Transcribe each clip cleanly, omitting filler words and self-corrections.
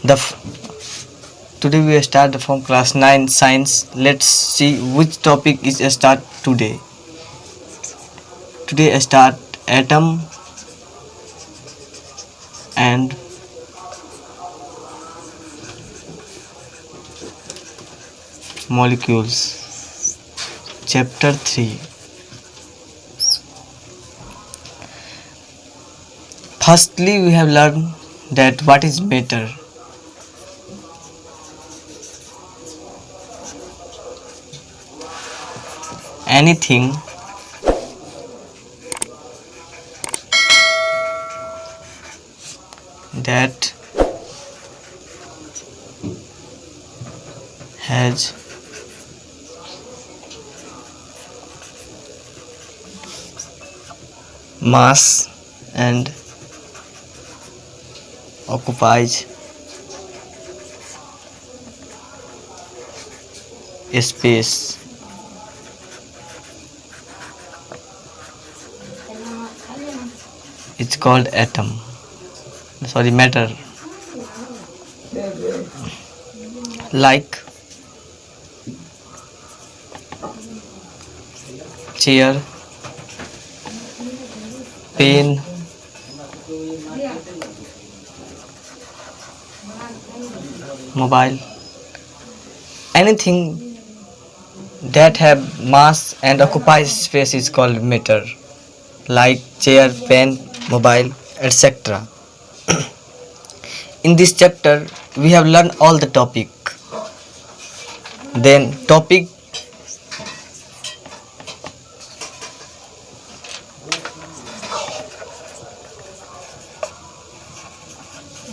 The Today we start from class 9 science. Let's see which topic is start today. Today I start atom and molecules. Chapter 3. Firstly, we have learned that what is matter. Anything that has mass and occupies space it's called atom. Sorry, matter. Like chair, pen, mobile, anything that have mass and occupies space is called matter, like chair, pen, mobile, etc. In this chapter we have learned all the topic. Then topic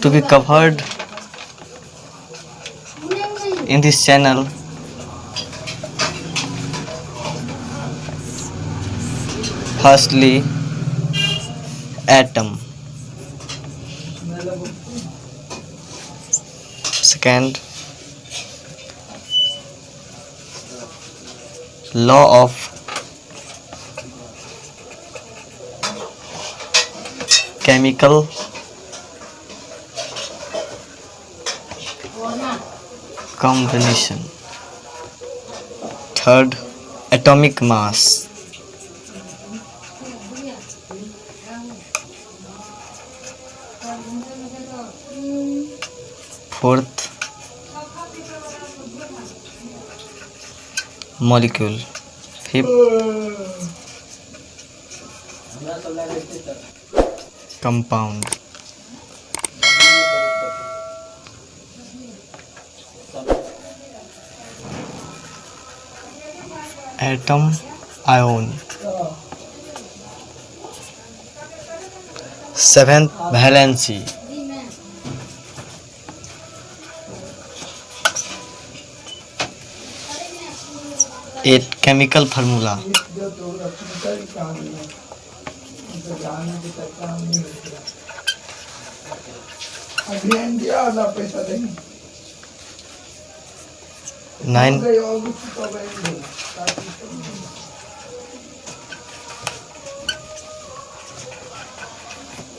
to be covered in this channel. Firstly, atom. Second, law of chemical combination. Third, atomic mass. Fourth, molecule. Fifth, compound. Atom, ion. Seventh, valency. Eighth, chemical formula. Nine,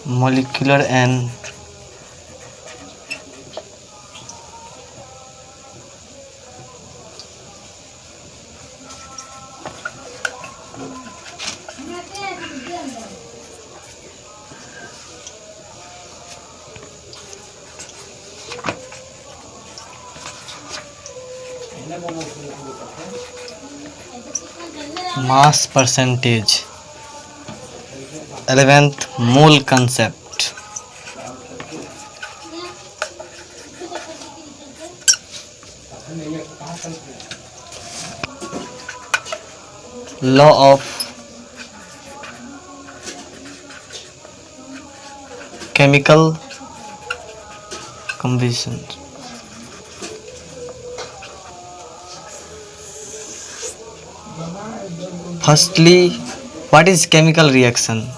molecular and mass percentage. 11th, mole concept. Law of chemical combustion. Firstly, what is chemical reaction?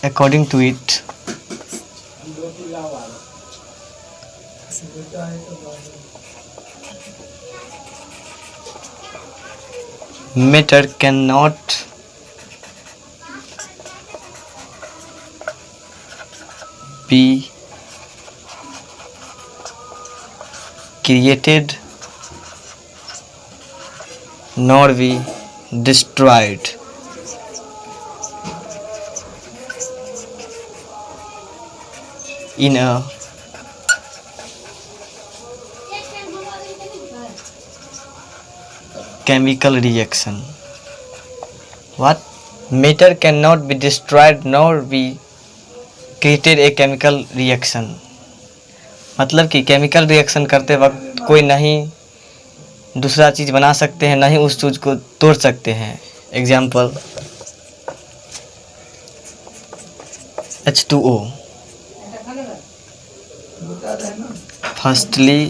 According to it, matter cannot be created nor be destroyed. In a chemical reaction. What? Matter cannot be destroyed nor be created a chemical reaction. मतलब कि chemical reaction करते वक्त कोई नहीं दूसरा चीज़ बना सकते हैं, नहीं उस चीज़ को तोड़ सकते हैं. Example H2O. Firstly,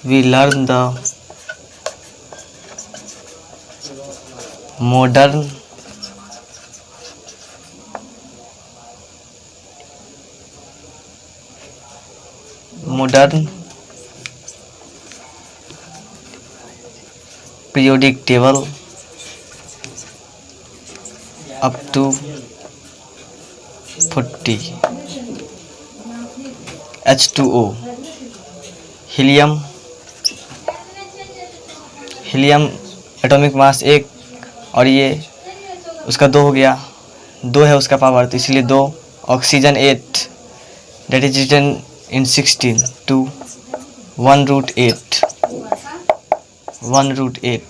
we learn the modern periodic table up to 40. H2O, helium atomic mass 1 और ये उसका 2 हो गया, 2 है उसका पावर तो इसलिए 2. Oxygen 8 that is written in 16 to 1/8 1/8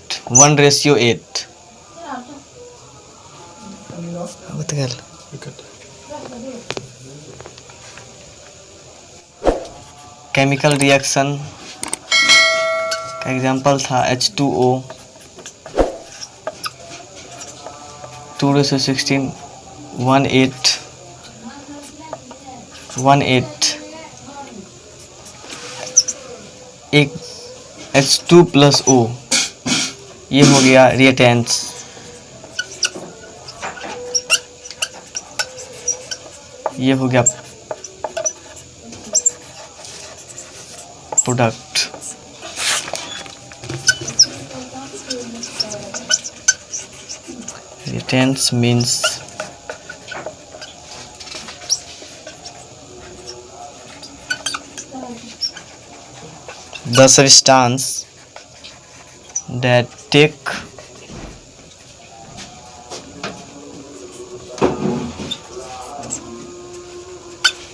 chemical reaction का एग्जांपल था H2O 2^16 18 एक H2 + O, ये हो गया रिएक्टेंट्स. ये हो गया product. Reactants means the substance that take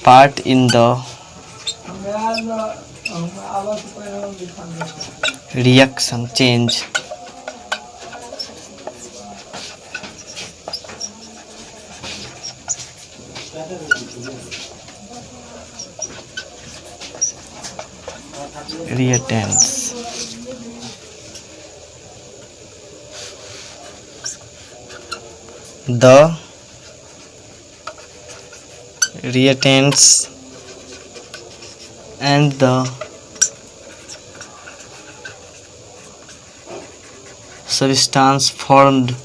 part in the reaction change reactants. The reactants and the substance formed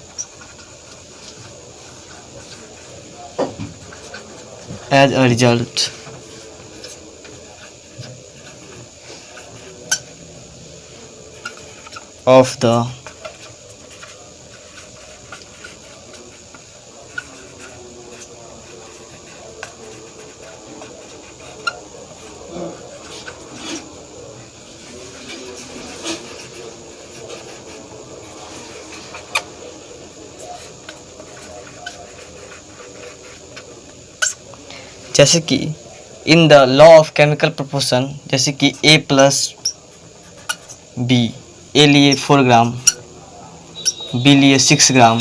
as a result of the जैसे कि in the law of chemical proportion, जैसे कि A + B, A लिए 4 ग्राम, B लिए 6 ग्राम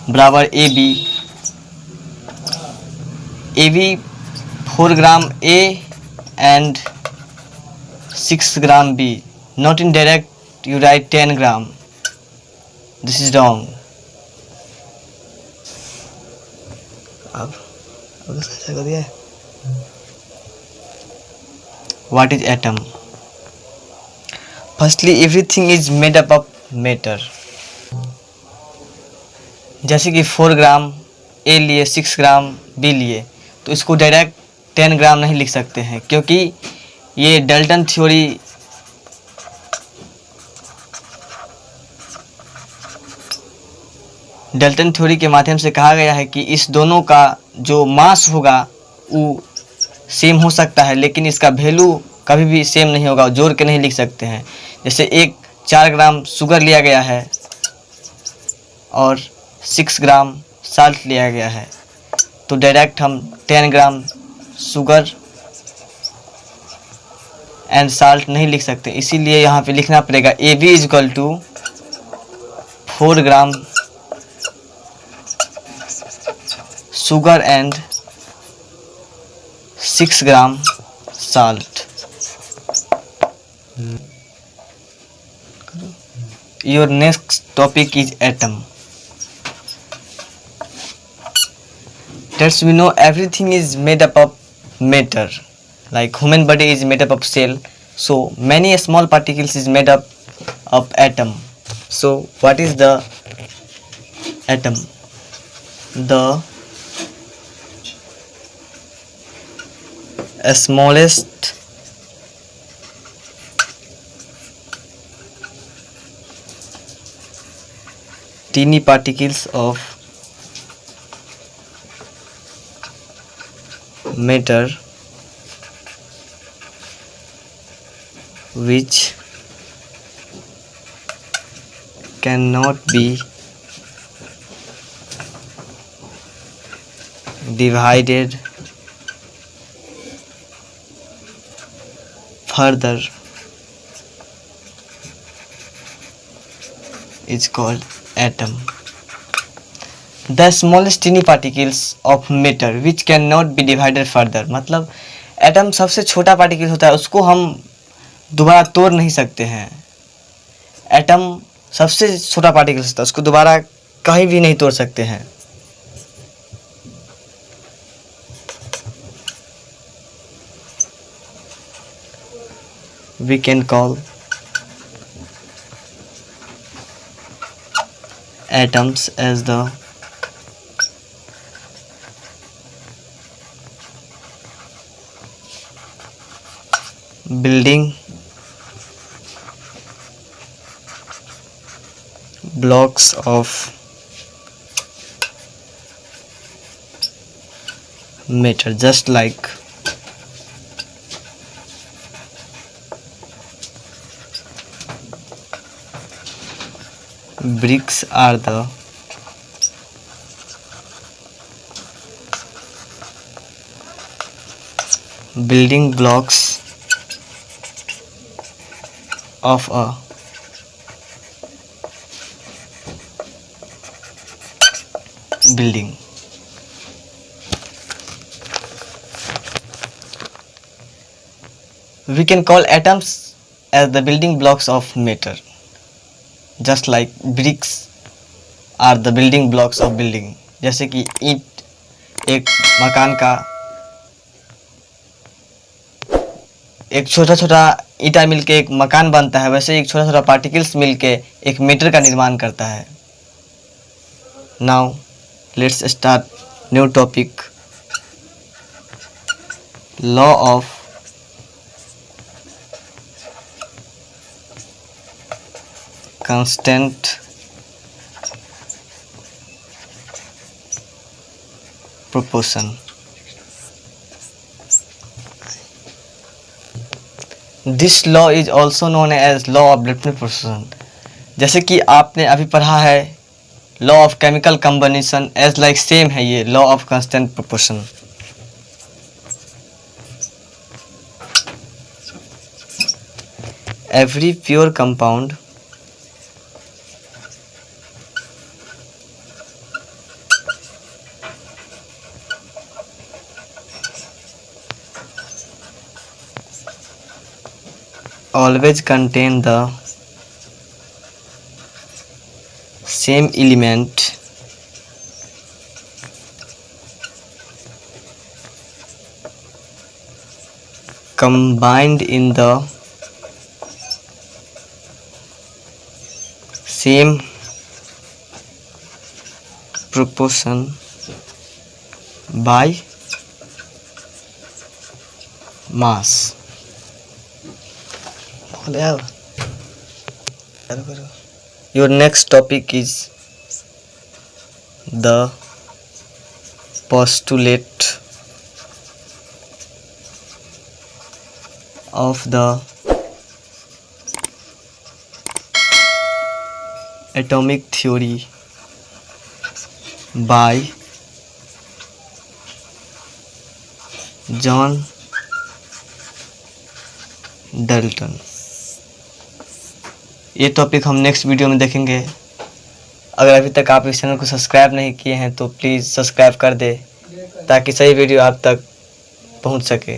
बराबर AB 4 gram A and 6 gram B. Not in direct you write 10 gram. This is wrong. अब ऐसा कर दिया है. What is atom? Firstly, everything is made up of matter. जैसे कि 4 ग्राम ए लिए, 6 ग्राम बी लिए, तो इसको डायरेक्ट 10 ग्राम नहीं लिख सकते हैं, क्योंकि ये डाल्टन थ्योरी के माध्यम से कहा गया है कि इस दोनों का जो मास होगा वो सेम हो सकता है, लेकिन इसका वैल्यू कभी भी सेम नहीं होगा, जोड़ के नहीं लिख सकते हैं। जैसे 4 ग्राम शुगर लिया गया है और 6 ग्राम साल्ट लिया गया है, तो डायरेक्ट हम 10 ग्राम शुगर एंड साल्ट नहीं लिख सकते। इसीलिए यहाँ पे लिखना पड़ेगा A B is equal to 4 gram sugar and 6 gram salt. Your next topic is atom. That's we know everything is made up of matter. Like human body is made up of cell. So many small particles is made up of atom. So what is the atom? The smallest teeny particles of matter which cannot be divided further is called atom. The smallest tiny particles of matter which cannot be divided further, मतलब atom सबसे छोटा particle होता है, उसको हम दोबारा तोड़ नहीं सकते हैं। एटम सबसे छोटा पार्टिकल होता है, उसको दोबारा कहीं भी नहीं तोड़ सकते हैं। We can call atoms as the building blocks of matter, just like bricks are the building blocks of a building. We can call atoms as the building blocks of matter, just like bricks are the building blocks of building. जैसे कि ईंट एक मकान का एक छोटा छोटा ईंटा मिलके एक मकान बनता है, वैसे एक छोटा छोटा पार्टिकल्स मिलके एक मीटर का निर्माण करता है। Now let's start new topic, law of constant proportion. This law is also known as law of definite proportion. जैसे कि आपने अभी पढ़ा है law of chemical combination, as like same है ये law of constant proportion. Every pure compound always contain the same element combined in the same proportion by mass. Your next topic is the postulate of the atomic theory by John Dalton. ये topic हम next video में देखेंगे। अगर अभी तक आप इस channel को सब्सक्राइब नहीं किए हैं तो प्लीज़ सब्सक्राइब कर दें ताकि सही वीडियो आप तक पहुंच सके।